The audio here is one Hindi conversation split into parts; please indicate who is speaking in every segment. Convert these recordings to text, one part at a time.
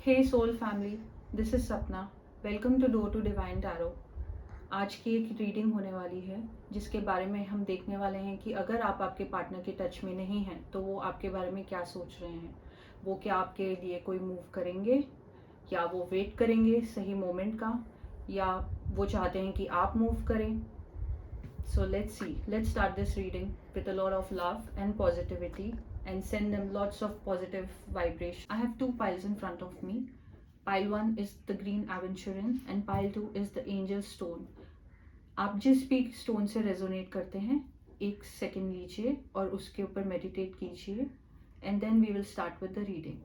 Speaker 1: Hey soul family, this is Sapna. Welcome to Door to Divine Tarot. आज की एक रीडिंग होने वाली है जिसके बारे में हम देखने वाले हैं कि अगर आप आपके पार्टनर के टच में नहीं हैं तो वो आपके बारे में क्या सोच रहे हैं। वो क्या आपके लिए कोई मूव करेंगे, या वो वेट करेंगे सही मोमेंट का, या वो चाहते हैं कि आप मूव करें। So let's start this reading with a lot of love and positivity and send them lots of positive vibration. I have two piles in front of me. Pile 1 is the green aventurine and pile 2 is the angel stone. आप जिस भी स्टोन से रेजोनेट करते हैं, एक सेकेंड लीजिए और उसके ऊपर मेडिटेट कीजिए, and then we will start with the reading.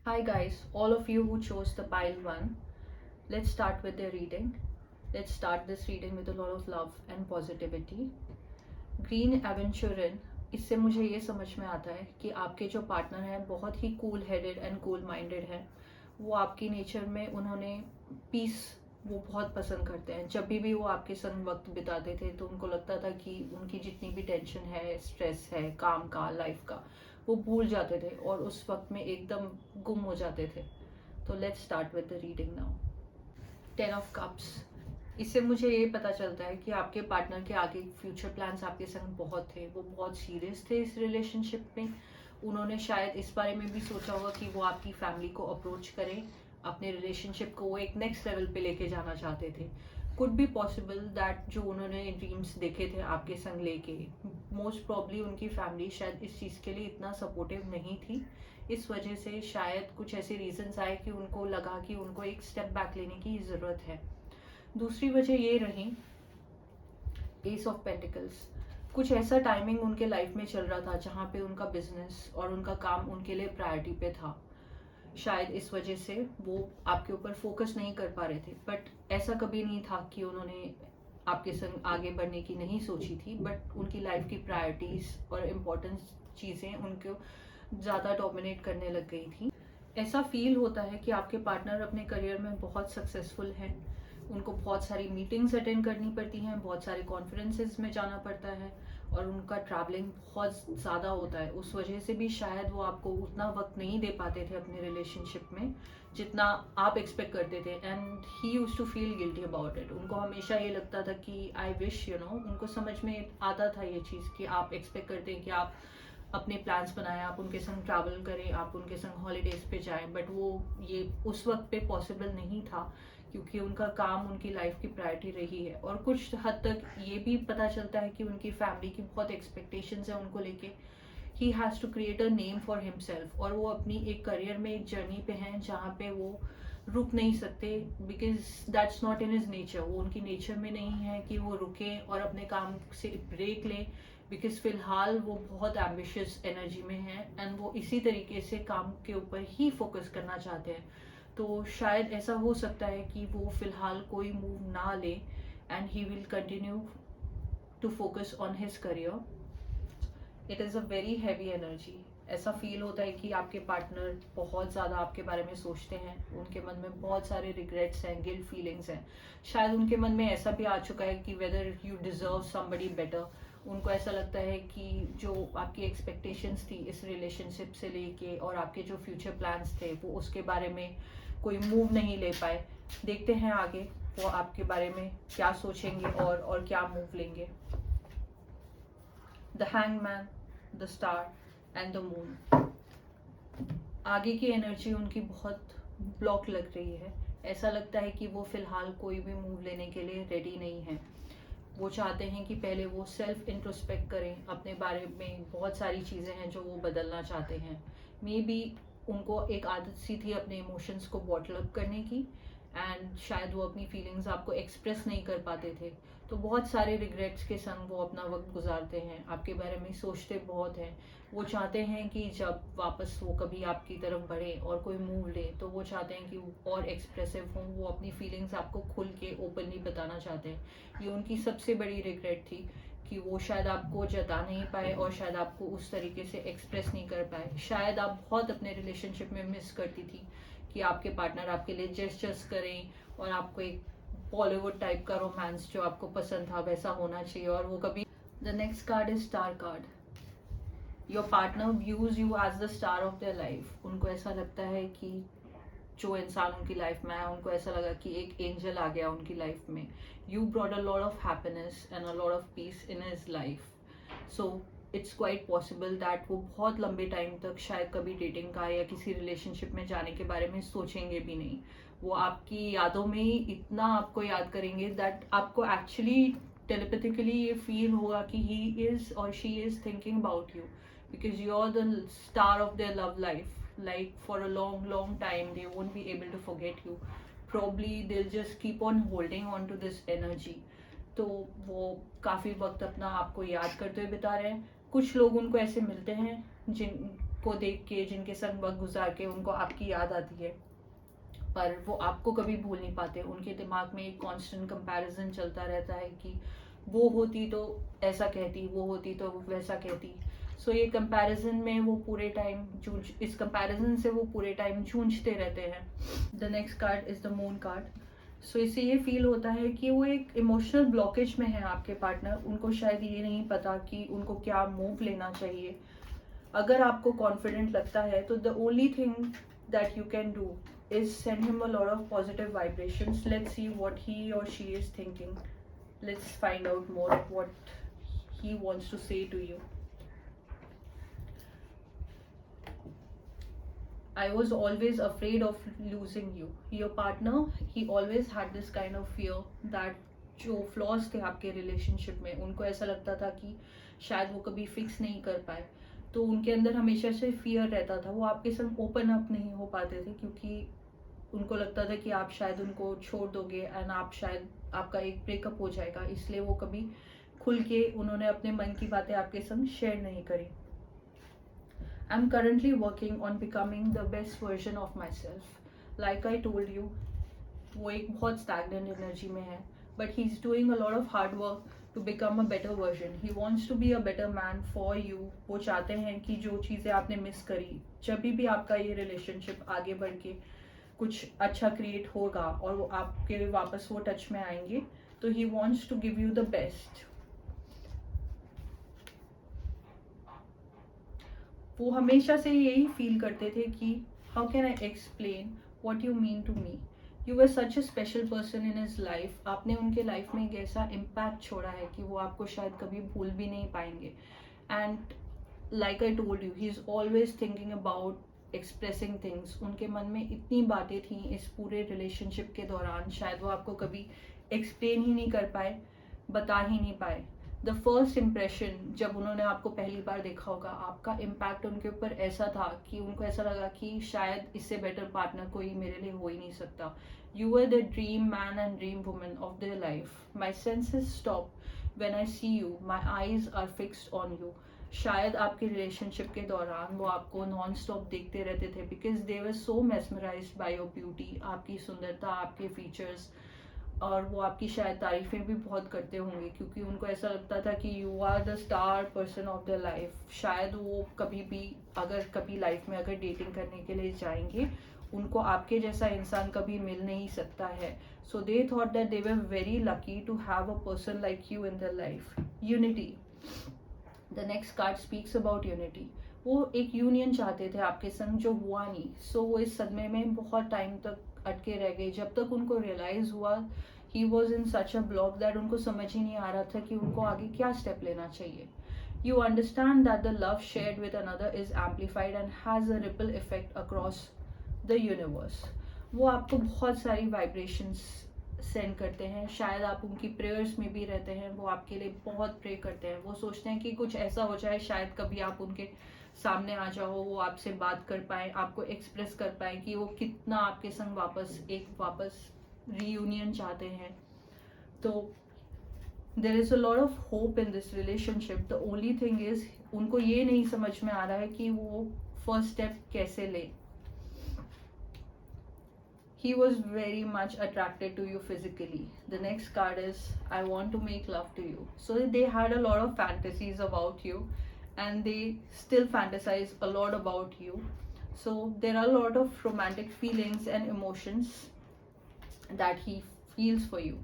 Speaker 1: Hi guys, all of you who chose the pile 1, let's start with the reading. Let's start this reading with a lot of love and positivity. Green aventurine, इससे मुझे ये समझ में आता है कि आपके जो पार्टनर हैं बहुत ही cool headed and cool minded हैं. वो आपकी नेचर में उन्होंने पीस वो बहुत पसंद करते हैं. जब भी वो आपके संग वक्त बिताते थे तो उनको लगता था कि उनकी जितनी भी टेंशन है, स्ट्रेस है, काम का, लाइफ का, वो भूल जाते थे और उस वक्त में एकदम गुम हो जाते थे. तो let's start with the reading now. 10 of Cups, इससे मुझे ये पता चलता है कि आपके पार्टनर के आगे फ्यूचर प्लान्स आपके संग बहुत थे. वो बहुत सीरियस थे इस रिलेशनशिप में. उन्होंने शायद इस बारे में भी सोचा होगा कि वो आपकी फैमिली को अप्रोच करें, अपने रिलेशनशिप को वो एक नेक्स्ट लेवल पे लेके जाना चाहते थे. कुड बी पॉसिबल दैट जो उन्होंने ड्रीम्स देखे थे आपके संग लेके, मोस्ट प्रॉब्ली उनकी फैमिली शायद इस चीज़ के लिए इतना सपोर्टिव नहीं थी. इस वजह से शायद कुछ ऐसे रीजंस आए कि उनको लगा कि उनको एक स्टेप बैक लेने की ज़रूरत है. दूसरी वजह ये रही, एस ऑफ पेंटिकल्स. कुछ ऐसा टाइमिंग उनके लाइफ में चल रहा था जहाँ पे उनका बिजनेस और उनका काम उनके लिए प्रायोरिटी पे था. शायद इस वजह से वो आपके ऊपर फोकस नहीं कर पा रहे थे. बट ऐसा कभी नहीं था कि उन्होंने आपके संग आगे बढ़ने की नहीं सोची थी, बट उनकी लाइफ की प्रायोरिटीज और इम्पोर्टेंस चीज़ें उनको ज़्यादा डोमिनेट करने लग गई थी. ऐसा फील होता है कि आपके पार्टनर अपने करियर में बहुत सक्सेसफुल हैं. उनको बहुत सारी मीटिंग्स अटेंड करनी पड़ती हैं, बहुत सारे कॉन्फ्रेंसेस में जाना पड़ता है और उनका ट्रैवलिंग बहुत ज़्यादा होता है. उस वजह से भी शायद वो आपको उतना वक्त नहीं दे पाते थे अपने रिलेशनशिप में जितना आप एक्सपेक्ट करते थे. And he use to feel guilty about it. उनको हमेशा ये लगता था कि आई विश उनको समझ में आता था ये चीज़ कि आप एक्सपेक्ट करते हैं कि आप अपने प्लान्स बनाएं, आप उनके संग ट्रैवल करें, आप उनके संग हॉलीडेज पे जाएं. बट वो ये उस वक्त पे पॉसिबल नहीं था क्योंकि उनका काम उनकी लाइफ की प्रायोरिटी रही है. और कुछ हद तक ये भी पता चलता है कि उनकी फैमिली की बहुत एक्सपेक्टेशंस है उनको लेके. He has to create a name for himself और वो अपनी एक करियर में एक जर्नी पे हैं जहाँ पे वो रुक नहीं सकते, because that's not in his nature. वो उनकी नेचर में नहीं है कि वो रुकें और अपने काम से ब्रेक लें, बिकॉज फिलहाल वो बहुत एम्बिशियस एनर्जी में हैं एंड वो इसी तरीके से काम के ऊपर ही फोकस करना चाहते हैं. तो शायद ऐसा हो सकता है कि वो फिलहाल कोई मूव ना ले and he will continue to focus on his career. It is a very heavy energy. ऐसा फील होता है कि आपके पार्टनर बहुत ज़्यादा आपके बारे में सोचते हैं. उनके मन में बहुत सारे रिग्रेट्स हैं, गिल्ट फीलिंग्स हैं. शायद उनके मन में ऐसा भी आ चुका है कि whether you deserve somebody better. उनको ऐसा लगता है कि जो आपकी एक्सपेक्टेशंस थी इस रिलेशनशिप से लेके और आपके जो फ्यूचर प्लान्स थे वो उसके बारे में कोई मूव नहीं ले पाए. देखते हैं आगे वो आपके बारे में क्या सोचेंगे और क्या मूव लेंगे. The hangman, the star and the moon. आगे की एनर्जी उनकी बहुत ब्लॉक लग रही है. ऐसा लगता है कि वो फिलहाल कोई भी मूव लेने के लिए रेडी नहीं है. वो चाहते हैं कि पहले वो सेल्फ इंट्रोस्पेक्ट करें. अपने बारे में बहुत सारी चीज़ें हैं जो वो बदलना चाहते हैं. मे बी उनको एक आदत सी थी अपने इमोशंस को बॉटल अप करने की एंड शायद वो अपनी फीलिंग्स आपको एक्सप्रेस नहीं कर पाते थे. तो बहुत सारे रिग्रेट्स के संग वो अपना वक्त गुजारते हैं. आपके बारे में सोचते बहुत हैं. वो चाहते हैं कि जब वापस वो कभी आपकी तरफ बढ़े और कोई मूव ले तो वो चाहते हैं कि वो और एक्सप्रेसिव हों. वो अपनी फीलिंग्स आपको खुल के ओपनली बताना चाहते हैं. ये उनकी सबसे बड़ी रिग्रेट थी कि वो शायद आपको जता नहीं पाए और शायद आपको उस तरीके से एक्सप्रेस नहीं कर पाए. शायद आप बहुत अपने रिलेशनशिप में मिस करती थी कि आपके पार्टनर आपके लिए जेस्चर्स करें और आपको एक बॉलीवुड टाइप का रोमांस जो आपको पसंद था वैसा होना चाहिए और वो कभी. The next card is star card. Your partner views you as the star of their life. उनको ऐसा लगता है कि जो इंसान उनकी लाइफ में आया, उनको ऐसा लगा कि एक एंजल आ गया उनकी लाइफ में. You brought a lot of happiness and a lot of peace in his life. So it's quite possible that वो बहुत लंबे टाइम तक शायद कभी डेटिंग का या किसी रिलेशनशिप में जाने के बारे में सोचेंगे भी नहीं. वो आपकी यादों में ही इतना आपको याद करेंगे दैट आपको एक्चुअली टेलीपैथिकली ये फील होगा कि ही इज और she is thinking about you, because you're the star of their love life. Like for a long time they won't be able to forget you. Probably they'll just keep on holding on to this energy. तो वो काफ़ी वक्त अपना आपको याद करते हुए बिता रहे हैं. कुछ लोग उनको ऐसे मिलते हैं जिनको देख के, जिनके संग वक्त गुजार के उनको आपकी याद आती है, पर वो आपको कभी भूल नहीं पाते. उनके दिमाग में एक कांस्टेंट कंपैरिजन चलता रहता है कि वो होती तो ऐसा कहती, वो होती तो वैसा कहती. सो ये कंपैरिजन में वो पूरे टाइम इस कंपैरिजन से वो पूरे टाइम जूझते रहते हैं. The next card is the moon card. So इससे ये फील होता है कि वो एक इमोशनल ब्लॉकेज में है आपके पार्टनर. उनको शायद ये नहीं पता कि उनको क्या मूव लेना चाहिए. अगर आपको कॉन्फिडेंट लगता है तो the only thing that you can do is send him a lot of positive vibrations. Let's see what he or she is thinking. Let's find out more what he wants to say to you. I was always afraid of losing you. Your partner, he always had this kind of fear that जो फ्लॉज थे आपके रिलेशनशिप में, उनको ऐसा लगता था कि शायद वो कभी फिक्स नहीं कर पाए. तो उनके अंदर हमेशा से फियर रहता था. वो आपके संग ओपन अप नहीं हो पाते थे क्योंकि उनको लगता था कि आप शायद उनको छोड़ दोगे एंड आप शायद आपका एक ब्रेकअप हो जाएगा. इसलिए वो कभी खुल के उन्होंने अपने मन की बातें आपके संग शेयर नहीं करी. I am currently working on becoming the best version of myself. Like I told you, वो एक बहुत स्टैग्नेंट एनर्जी में है, but he is doing a lot of hard work to become a better version. He wants to be a better man for you. वो चाहते हैं कि जो चीज़ें आपने मिस करी, जब भी आपका ये रिलेशनशिप आगे बढ़ के कुछ अच्छा क्रिएट होगा और वो आपके वापस वो टच में आएंगे, तो he wants to give you the best. वो हमेशा से यही फील करते थे कि how can I explain what you mean to me. You were such a special person in his life. आपने उनके लाइफ में एक ऐसा इम्पैक्ट छोड़ा है कि वो आपको शायद कभी भूल भी नहीं पाएंगे. And like I told you, he is always thinking about expressing things. उनके मन में इतनी बातें थी इस पूरे रिलेशनशिप के दौरान, शायद वो आपको कभी एक्सप्लेन ही नहीं कर पाए, बता ही नहीं पाए. द फर्स्ट इम्प्रेशन, जब उन्होंने आपको पहली बार देखा होगा, आपका इम्पैक्ट उनके ऊपर ऐसा था कि उनको ऐसा लगा कि शायद इससे बेटर पार्टनर कोई मेरे लिए हो ही नहीं सकता. You are the dream man and dream woman of their life. My senses stop when I see you. My eyes are fixed on you. शायद आपके रिलेशनशिप के दौरान वो आपको नॉन स्टॉप देखते रहते थे because they were so mesmerised by your beauty. आपकी सुंदरता, आपके फीचर्स, और वो आपकी शायद तारीफें भी बहुत करते होंगे क्योंकि उनको ऐसा लगता था कि you are the star person of the life. शायद वो कभी भी अगर कभी लाइफ में अगर डेटिंग करने के लिए जाएंगे, उनको आपके जैसा इंसान कभी मिल नहीं सकता है. So they thought that they were very lucky to have a person like you in their life. Unity. The next card speaks about unity. वो एक यूनियन चाहते थे आपके संग जो हुआ नहीं. सो वो इस सदमे में बहुत टाइम तक अटके रह गए जब तक उनको रियलाइज हुआ he was in such a block that उनको समझ ही नहीं आ रहा था कि उनको आगे क्या स्टेप लेना चाहिए. You understand that the love shared with another is amplified and has a ripple effect across the universe. वो आपको बहुत सारी वाइब्रेशंस सेंड करते हैं. शायद आप उनकी प्रेयर्स में भी रहते हैं. वो आपके लिए बहुत प्रे करते हैं. वो सोचते हैं कि कुछ ऐसा हो जाए, शायद कभी आप उनके सामने आ जाओ, वो आपसे बात कर पाए, आपको एक्सप्रेस कर पाए कि वो कितना आपके संग वापस रीयूनियन चाहते हैं. तो there is a lot of hope in this relationship. The only thing is उनको ये नहीं समझ में आ रहा है कि वो फर्स्ट स्टेप कैसे ले. He was very much attracted to you physically. The next card is I want to make love to you. So they had a lot of fantasies about you and they still fantasize a lot about you. So there are a lot of romantic feelings and emotions that he feels for you.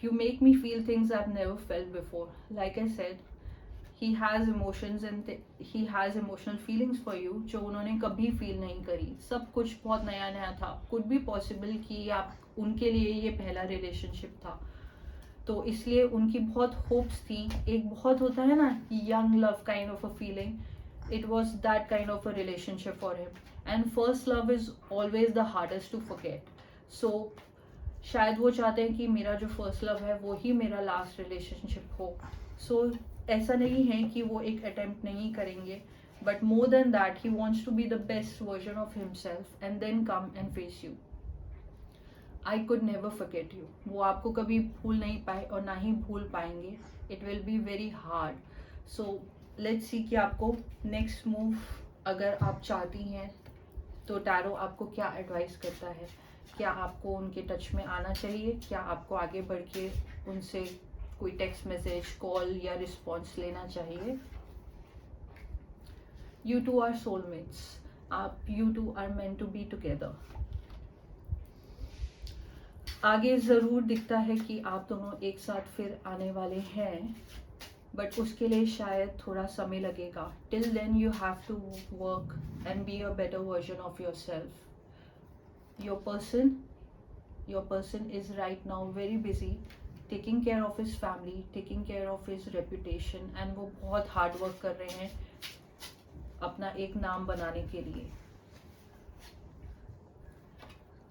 Speaker 1: You make me feel things I've never felt before. Like I said, he has emotions and he has emotional feelings for you जो उन्होंने कभी फील नहीं करी. सब कुछ बहुत नया नया था. कुड बी पॉसिबल कि आप उनके लिए ये पहला रिलेशनशिप था, तो इसलिए उनकी बहुत होप्स थी. एक बहुत होता है ना young love kind of a feeling. It was that kind of a relationship for him. And first love is always the hardest to forget. So शायद वो चाहते हैं कि मेरा जो फर्स्ट लव है वो ही मेरा लास्ट रिलेशनशिप हो. सो ऐसा नहीं है कि वो एक अटेम्प्ट नहीं करेंगे, but more than that he wants to be the best version of himself and then come and face you. I could never forget you. वो आपको कभी भूल नहीं पाए और ना ही भूल पाएंगे. It will be very hard. So let's see कि आपको नेक्स्ट मूव अगर आप चाहती हैं तो टैरो आपको क्या एडवाइस करता है. क्या आपको उनके टच में आना चाहिए? क्या आपको आगे बढ़ के उनसे कोई टेक्स्ट मैसेज, कॉल या रिस्पॉन्स लेना चाहिए? You two are soulmates. You two are meant to be together. आगे ज़रूर दिखता है कि आप दोनों एक साथ फिर आने वाले हैं, बट उसके लिए शायद थोड़ा समय लगेगा. Till then you have to work and be a better version of yourself. your person is right now very busy taking care of his family, taking care of his reputation, and वो बहुत हार्ड वर्क कर रहे हैं अपना एक नाम बनाने के लिए.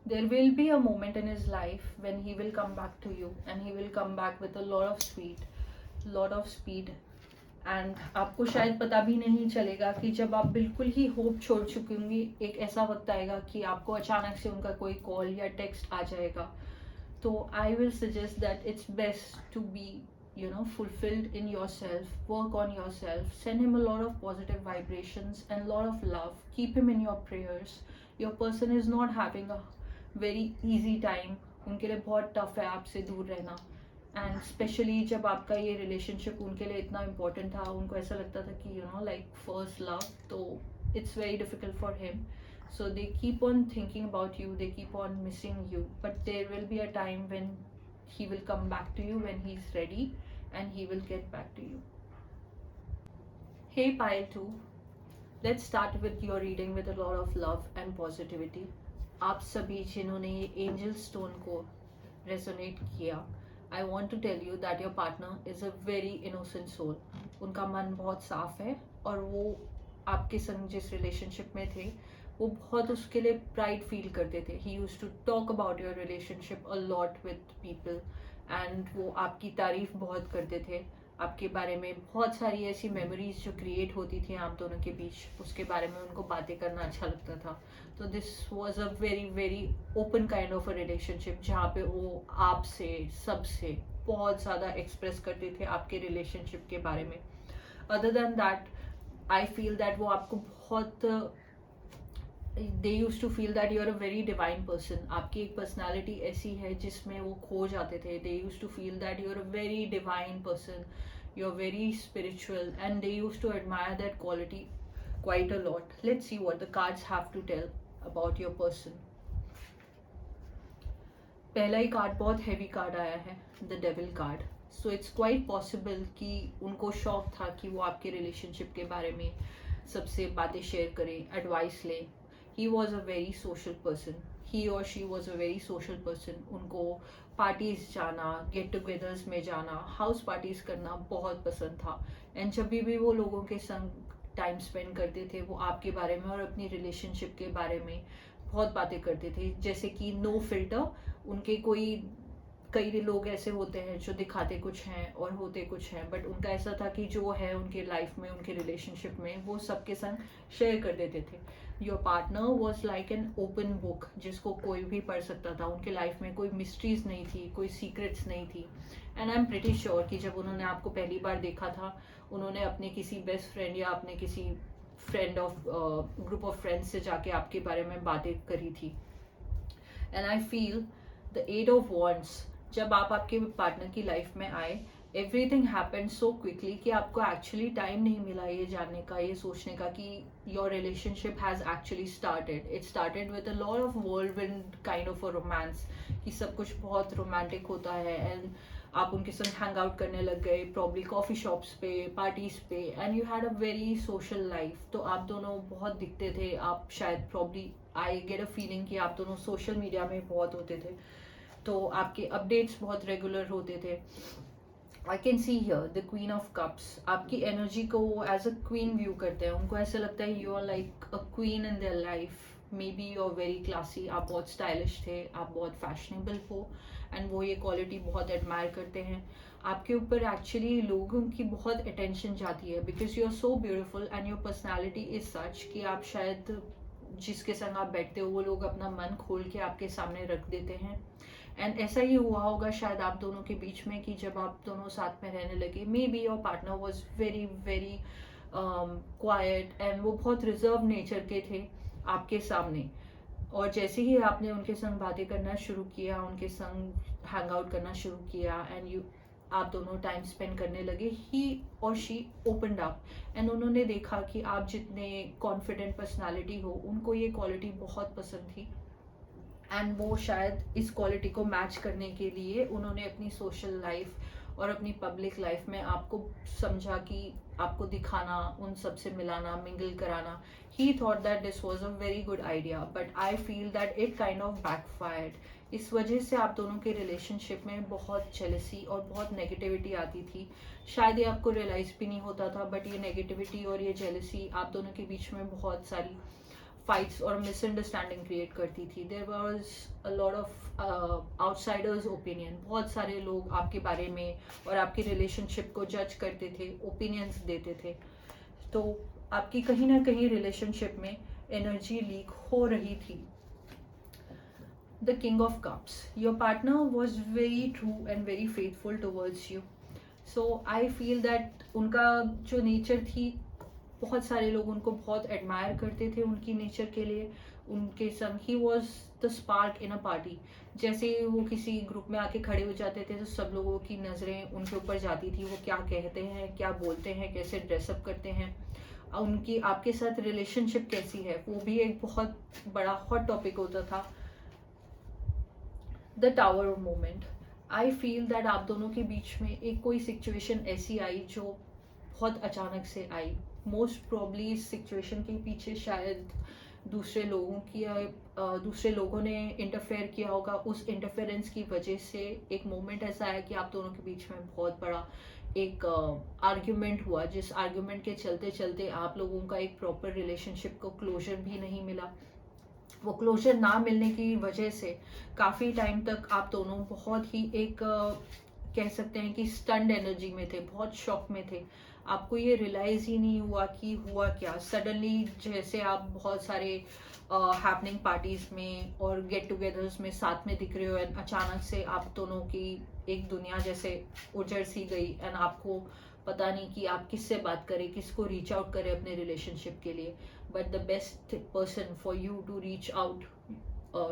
Speaker 1: There will be a moment in his life when he will come back to you, and he will come back with a lot of speed. And आपको शायद पता भी नहीं चलेगा कि जब आप बिल्कुल ही होप छोड़ चुकी होंगी, एक ऐसा वक्त आएगा कि आपको अचानक से उनका कोई कॉल या टेक्स्ट आ जाएगा. तो I will suggest that it's best to be fulfilled in yourself, work on yourself, send him a lot of positive vibrations and a lot of love, keep him in your prayers. Your person is not having a very easy time. उनके लिए बहुत टफ है आपसे दूर रहना. एंड स्पेशली जब आपका ये रिलेशनशिप उनके लिए इतना इम्पोर्टेंट था, उनको ऐसा लगता था कि लाइक फर्स्ट लव, तो it's very difficult for him. So they keep on thinking about you, they keep on missing you, but there will be a time when he will come back to you when he is ready, and he will get back to you. Hey pile 2, let's start with your reading with a lot of love and positivity. आप सभी जिन्होंने ये एंजल स्टोन को रेजोनेट किया, I want to tell you that your partner is a very innocent soul. उनका मन बहुत साफ है और वो आपके संग जिस रिलेशनशिप में थे वो बहुत उसके लिए प्राइड फील करते थे. He used to talk about your relationship a lot with people, and वो आपकी तारीफ बहुत करते थे. आपके बारे में बहुत सारी ऐसी मेमोरीज जो क्रिएट होती थी आप दोनों के बीच, उसके बारे में उनको बातें करना अच्छा लगता था. तो this was a very very open kind of a relationship जहाँ पे वो आपसे सबसे बहुत ज़्यादा एक्सप्रेस करते थे आपके रिलेशनशिप के बारे में. Other than that I feel that वो आपको बहुत they used to feel that you're a very divine person. आपकी एक personality ऐसी है जिसमें वो खो जाते थे. They used to feel that you're a very divine person, you're very spiritual, and they used to admire that quality quite a lot. Let's see what the cards have to tell about your person. पहला ही कार्ड बहुत हैवी कार्ड आया है, the devil card. So it's quite possible कि उनको शौक था कि वो आपके रिलेशनशिप के बारे में सबसे बातें शेयर करें, एडवाइस लें. He was a very social person. He or she was a very social person. उनको पार्टीज जाना, गेट टुगेदर्स में जाना, हाउस पार्टीज करना बहुत पसंद था. एंड जब भी वो लोगों के संग टाइम स्पेंड करते थे वो आपके बारे में और अपनी रिलेशनशिप के बारे में बहुत बातें करते थे. जैसे कि नो फिल्टर. उनके कई लोग ऐसे होते हैं जो दिखाते कुछ हैं और होते कुछ हैं, बट उनका ऐसा था कि जो है उनके लाइफ में, उनके रिलेशनशिप में, वो सबके संग शेयर कर देते थे. Your partner was like an open book जिसको कोई भी पढ़ सकता था. उनके लाइफ में कोई मिस्ट्रीज नहीं थी, कोई सीक्रेट्स नहीं थी. And I am pretty sure कि जब उन्होंने आपको पहली बार देखा था, उन्होंने अपने किसी बेस्ट फ्रेंड या अपने किसी friend of group of friends से जाके आपके बारे में बातें करी थी. And I feel the 8 of wands, जब आप आपके पार्टनर की लाइफ में आए, एवरीथिंग हैपेंड सो क्विकली कि आपको एक्चुअली टाइम नहीं मिला ये जानने का, ये सोचने का कि your relationship has actually started. It started with a lot of whirlwind kind of a romance, कि सब कुछ बहुत रोमांटिक होता है. एंड आप उनके संग हैंग आउट करने लग गए, प्रॉब्ली कॉफ़ी शॉप्स पे, पार्टीज़ पे, and you had a very social life. तो आप दोनों बहुत दिखते थे, आप शायद probably I get a feeling कि आप दोनों सोशल मीडिया में बहुत होते थे, तो आपके अपडेट्स बहुत रेगुलर होते थे। I can see here the queen of cups, आपकी एनर्जी को वो एज अ क्वीन व्यू करते हैं, उनको ऐसा लगता है you are like a queen in their life. Maybe you are very classy, आप बहुत स्टाइलिश थे, आप बहुत फैशनेबल हो, एंड वो ये क्वालिटी बहुत एडमायर करते हैं। आपके ऊपर एक्चुअली लोगों की बहुत अटेंशन जाती है because you are so beautiful and your personality is such कि आप शायद जिसके संग आप बैठते हो वो लोग अपना मन खोल के आपके सामने रख देते हैं। एंड ऐसा ही हुआ होगा शायद आप दोनों के बीच में कि जब आप दोनों साथ में रहने लगे, may be your partner was very very quiet and वो बहुत रिजर्व नेचर के थे आपके सामने। और जैसे ही आपने उनके संग बातें करना शुरू किया, उनके संग हैंग आउट करना शुरू किया, एंड यू आप दोनों टाइम स्पेंड करने लगे, ही or she opened up, and उन्होंने देखा कि आप जितने कॉन्फिडेंट पर्सनालिटी हो, उनको ये क्वालिटी बहुत पसंद थी। एंड वो शायद इस क्वालिटी को मैच करने के लिए उन्होंने अपनी सोशल लाइफ और अपनी पब्लिक लाइफ में आपको समझा कि आपको दिखाना, उन सब से मिलाना, मिंगल कराना। ही thought that this was a very good idea, but I feel that it kind of backfired. इस वजह से आप दोनों के रिलेशनशिप में बहुत जेलसी और बहुत नेगेटिविटी आती थी। शायद ये आपको रियलाइज भी नहीं होता था, बट ये नेगेटिविटी और ये जेलसी आप दोनों के बीच में बहुत सारी फाइट्स और मिसअंडरस्टैंडिंग क्रिएट करती थी। There was a lot of outsiders opinion, बहुत सारे लोग आपके बारे में और आपके रिलेशनशिप को जज करते थे, ओपिनियंस देते थे। तो आपकी कहीं ना कहीं रिलेशनशिप में एनर्जी लीक हो रही थी। The king of cups, your partner was very true and very faithful towards you. So I feel that उनका जो नेचर थी, बहुत सारे लोग उनको बहुत एडमायर करते थे उनकी नेचर के लिए। उनके संग he was the spark in a party. जैसे वो किसी ग्रुप में आके खड़े हो जाते थे तो सब लोगों की नज़रें उनके ऊपर जाती थी, वो क्या कहते हैं, क्या बोलते हैं, कैसे ड्रेसअप करते हैं, उनकी आपके साथ रिलेशनशिप कैसी है, वो भी एक बहुत बड़ा हॉट टॉपिक होता था। The tower moment, I feel that आप दोनों के बीच में एक कोई सिचुएशन ऐसी आई जो बहुत अचानक से आई। मोस्ट प्रॉब्ली इस सिचुएशन के पीछे शायद दूसरे लोगों की दूसरे लोगों ने इंटरफेयर किया होगा। उस इंटरफेरेंस की वजह से एक मोमेंट ऐसा आया कि आप दोनों के बीच में बहुत बड़ा एक आर्ग्यूमेंट हुआ, जिस आर्ग्यूमेंट के चलते चलते आप लोगों का एक प्रॉपर रिलेशनशिप को क्लोजर भी नहीं मिला। वो क्लोजर ना मिलने की वजह से काफ़ी टाइम तक आप दोनों बहुत ही एक कह सकते हैं कि स्टन्ड एनर्जी में थे, बहुत शॉक में थे। आपको ये रियलाइज ही नहीं हुआ कि हुआ क्या। सडनली जैसे आप बहुत सारे हैपनिंग पार्टीज में और गेट टुगेदर्स में साथ में दिख रहे हो, एंड अचानक से आप दोनों की एक दुनिया जैसे उजड़ सी गई, एंड आपको पता नहीं कि आप किससे बात करें, किसको रीच आउट करें अपने रिलेशनशिप के लिए। But the best person for you to reach out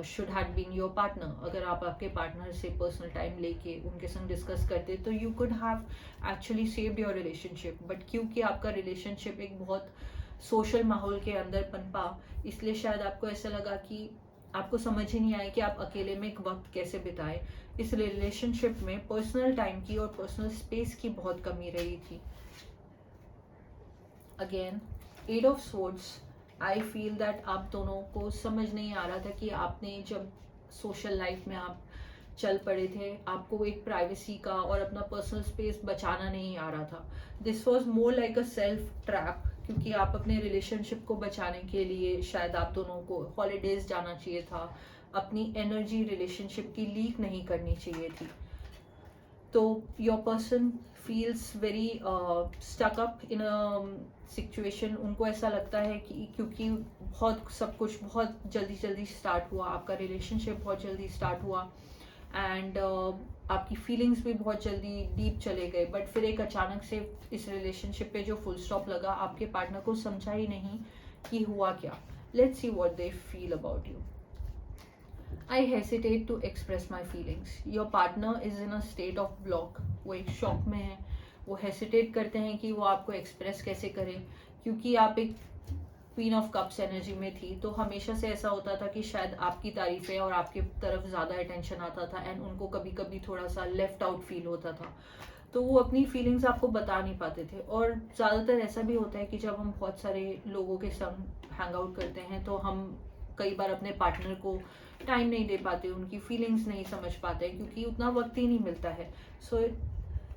Speaker 1: should have been your partner. अगर आप आपके पार्टनर से पर्सनल टाइम लेके उनके संग डिस्कस करते तो you could have actually saved your relationship. But क्योंकि आपका रिलेशनशिप एक बहुत सोशल माहौल के अंदर पनपा, इसलिए शायद आपको ऐसा लगा कि आपको समझ ही नहीं आया कि आप अकेले में एक वक्त कैसे बिताए। इस रिलेशनशिप में पर्सनल टाइम की और पर्सनल स्पेस की बहुत कमी रही थी। Again eight of swords, I feel that आप दोनों को समझ नहीं आ रहा था कि आपने जब सोशल लाइफ में आप चल पड़े थे, आपको एक प्राइवेसी का और अपना पर्सनल स्पेस बचाना नहीं आ रहा था। This was more like a self trap, क्योंकि आप अपने रिलेशनशिप को बचाने के लिए शायद आप दोनों को हॉलीडेज जाना चाहिए था, अपनी एनर्जी रिलेशनशिप की लीक नहीं करनी चाहिए थी। तो your person feels very stuck up in a situation. उनको ऐसा लगता है कि क्योंकि बहुत सब कुछ बहुत जल्दी जल्दी स्टार्ट हुआ, आपका रिलेशनशिप बहुत जल्दी स्टार्ट हुआ, एंड आपकी फीलिंग्स भी बहुत जल्दी डीप चले गए, बट फिर एक अचानक से इस रिलेशनशिप पे जो फुल स्टॉप लगा, आपके पार्टनर को समझा ही नहीं कि हुआ क्या। Let's see what they feel about you. I hesitate to express my feelings. Your partner is in a state of block. वो एक शॉक में है, वो हेसिटेट करते हैं कि वो आपको एक्सप्रेस कैसे करें, क्योंकि आप एक क्वीन ऑफ कप्स एनर्जी में थी, तो हमेशा से ऐसा होता था कि शायद आपकी तारीफें और आपके तरफ ज़्यादा अटेंशन आता था, एंड उनको कभी कभी थोड़ा सा लेफ्ट आउट फील होता था, तो वो अपनी फीलिंग्स आपको बता नहीं पाते थे। और ज़्यादातर ऐसा भी होता है कि जब हम बहुत सारे लोगों के संग हैंग आउट करते हैं तो हम कई बार अपने पार्टनर को टाइम नहीं दे पाते, उनकी फीलिंग्स नहीं समझ पाते, क्योंकि उतना वक्त ही नहीं मिलता है। So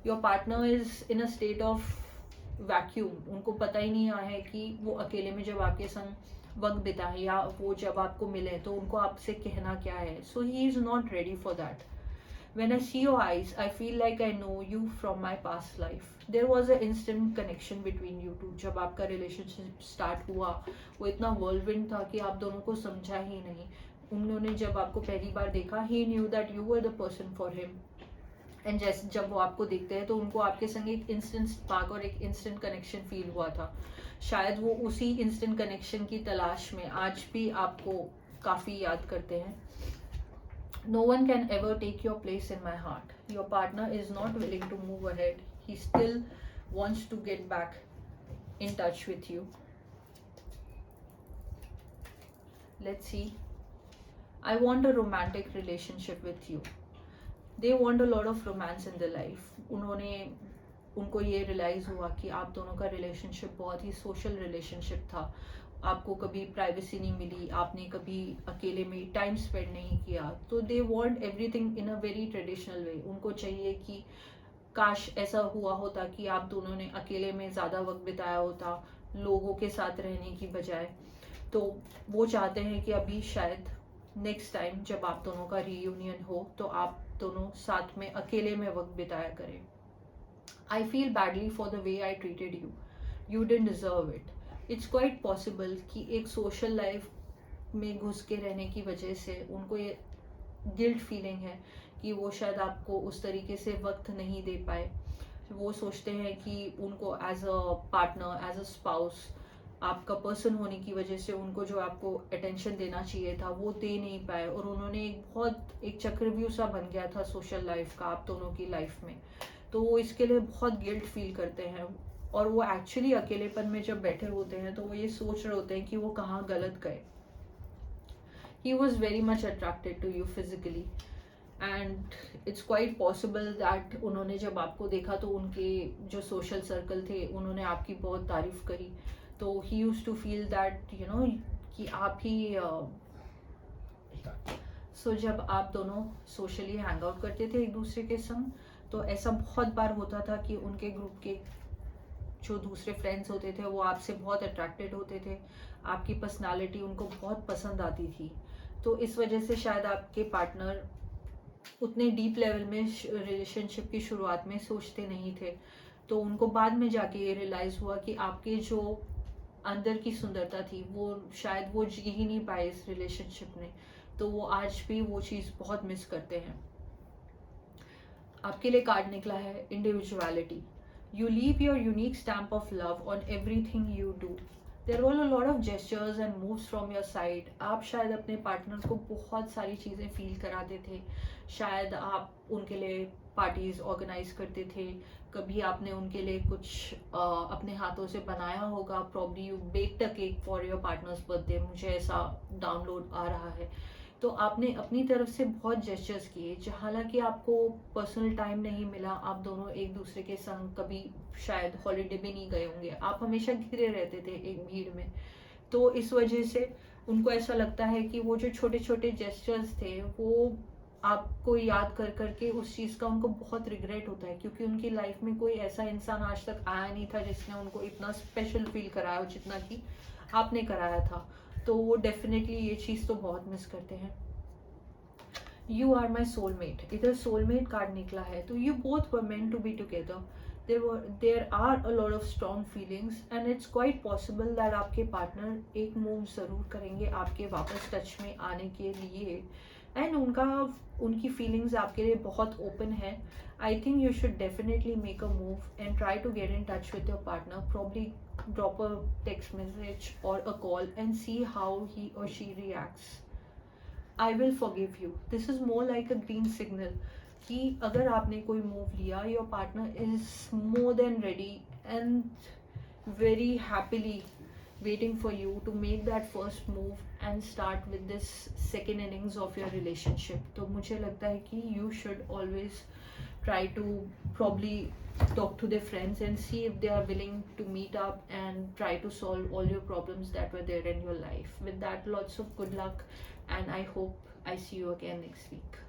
Speaker 1: your partner is in a state of vacuum, उनको पता ही नहीं है कि वो अकेले में जब आपके संग वक्त बिताएं या वो जब आपको मिले तो उनको आपसे कहना क्या है। So he is not ready for that. When I see your eyes, I feel like I know you from my past life. There was an instant connection between you two. जब आपका रिलेशनशिप स्टार्ट हुआ वो इतना whirlwind था कि आप दोनों को समझा ही नहीं। उन्होंने जब आपको पहली बार देखा, he knew that you were the person for him. And जैसे जब वो आपको देखते हैं तो उनको आपके संग एक इंस्टेंट स्पार्क और एक इंस्टेंट कनेक्शन फील हुआ था। शायद वो उसी इंस्टेंट कनेक्शन की तलाश में आज भी आपको काफ़ी याद करते हैं। No one can ever take your place in my heart. Your partner is not willing to move ahead. He still wants to get back in touch with you. Let's see. I want a romantic relationship with you. They want a lot of romance in their life. उनको ये रियलाइज़ हुआ कि आप दोनों का रिलेशनशिप बहुत ही सोशल रिलेशनशिप था। आपको कभी प्राइवेसी नहीं मिली, आपने कभी अकेले में टाइम स्पेंड नहीं किया। तो they want everything in a very traditional way. उनको चाहिए कि काश ऐसा हुआ होता कि आप दोनों ने अकेले में ज़्यादा वक्त बिताया होता लोगों के साथ रहने की बजाय। तो वो चाहते हैं कि अभी शायद नेक्स्ट टाइम जब आप दोनों का रीयूनियन हो तो आप दोनों साथ में अकेले में वक्त बिताया करें। I feel badly for the way I treated you. You didn't deserve it. It's quite possible कि एक सोशल लाइफ में घुस के रहने की वजह से उनको ये गिल्ट फीलिंग है कि वो शायद आपको उस तरीके से वक्त नहीं दे पाए। वो सोचते हैं कि उनको as a partner, as a spouse, आपका पर्सन होने की वजह से उनको जो आपको अटेंशन देना चाहिए था वो दे नहीं पाए, और उन्होंने एक चक्रव्यूह सा बन गया था सोशल लाइफ का आप दोनों की लाइफ में। तो वो इसके लिए बहुत गिल्ट फील करते हैं, और वो एक्चुअली अकेलेपन में जब बैठे होते हैं तो वो ये सोच रहे होते हैं कि वो कहाँ गलत गए। He was very much attracted to you physically and it's quite possible that उन्होंने जब आपको देखा तो उनके जो सोशल सर्कल थे उन्होंने आपकी बहुत तारीफ करी। तो he used to feel that you know कि आप ही सो जब आप दोनों सोशली हैंग आउट करते थे एक दूसरे के संग, तो ऐसा बहुत बार होता था कि उनके ग्रुप के जो दूसरे फ्रेंड्स होते थे वो आपसे बहुत अट्रैक्टेड होते थे, आपकी पर्सनालिटी उनको बहुत पसंद आती थी। तो इस वजह से शायद आपके पार्टनर उतने डीप लेवल में रिलेशनशिप की शुरुआत में सोचते नहीं थे। तो उनको बाद में जाके ये रियलाइज़ हुआ कि आपके जो अंदर की सुंदरता थी वो शायद वो जी ही नहीं पाए इस रिलेशनशिप में। तो वो आज भी वो चीज़ बहुत मिस करते हैं। आपके लिए कार्ड निकला है individuality. You leave your unique stamp of love on everything you do. There were a lot of gestures and moves from your side. आप शायद अपने पार्टनर को बहुत सारी चीज़ें फील कराते थे। शायद आप उनके लिए पार्टीज ऑर्गेनाइज करते थे, कभी आपने उनके लिए कुछ अपने हाथों से बनाया होगा। Probably you baked a cake for your partners birthday, मुझे ऐसा डाउनलोड आ रहा है। तो आपने अपनी तरफ से बहुत जेस्चर्स किए, हालांकि आपको पर्सनल टाइम नहीं मिला। आप दोनों एक दूसरे के संग कभी शायद हॉलीडे भी नहीं गए होंगे, आप हमेशा घिरे रहते थे एक भीड़ में। तो इस वजह से उनको ऐसा लगता है कि वो जो छोटे छोटे जेस्चर्स थे वो आपको याद कर करके उस चीज़ का उनको बहुत रिग्रेट होता है, क्योंकि उनकी लाइफ में कोई ऐसा इंसान आज तक आया नहीं था जिसने उनको इतना स्पेशल फील कराया हो जितना कि आपने कराया था। तो वो डेफिनेटली ये चीज़ तो बहुत मिस करते हैं। यू आर माई सोलमेट, इधर सोलमेट कार्ड निकला है। तो you both were meant to be together. there are a lot of strong feelings and it's quite possible that आपके पार्टनर एक मूव ज़रूर करेंगे आपके वापस टच में आने के लिए, एंड उनकी फीलिंग्स आपके लिए बहुत ओपन है। I think you should definitely make a move and try to get in touch with your partner. Probably drop a text message or a call and see how he or she reacts. I will forgive you, this is more like a green signal कि अगर आपने कोई मूव लिया, your partner is more than ready and very happily waiting for you to make that first move and start with this second innings of your relationship. तो मुझे लगता है कि you should always try to probably talk to their friends and see if they are willing to meet up and try to solve all your problems that were there in your life. With that, lots of good luck, and I hope I see you again next week.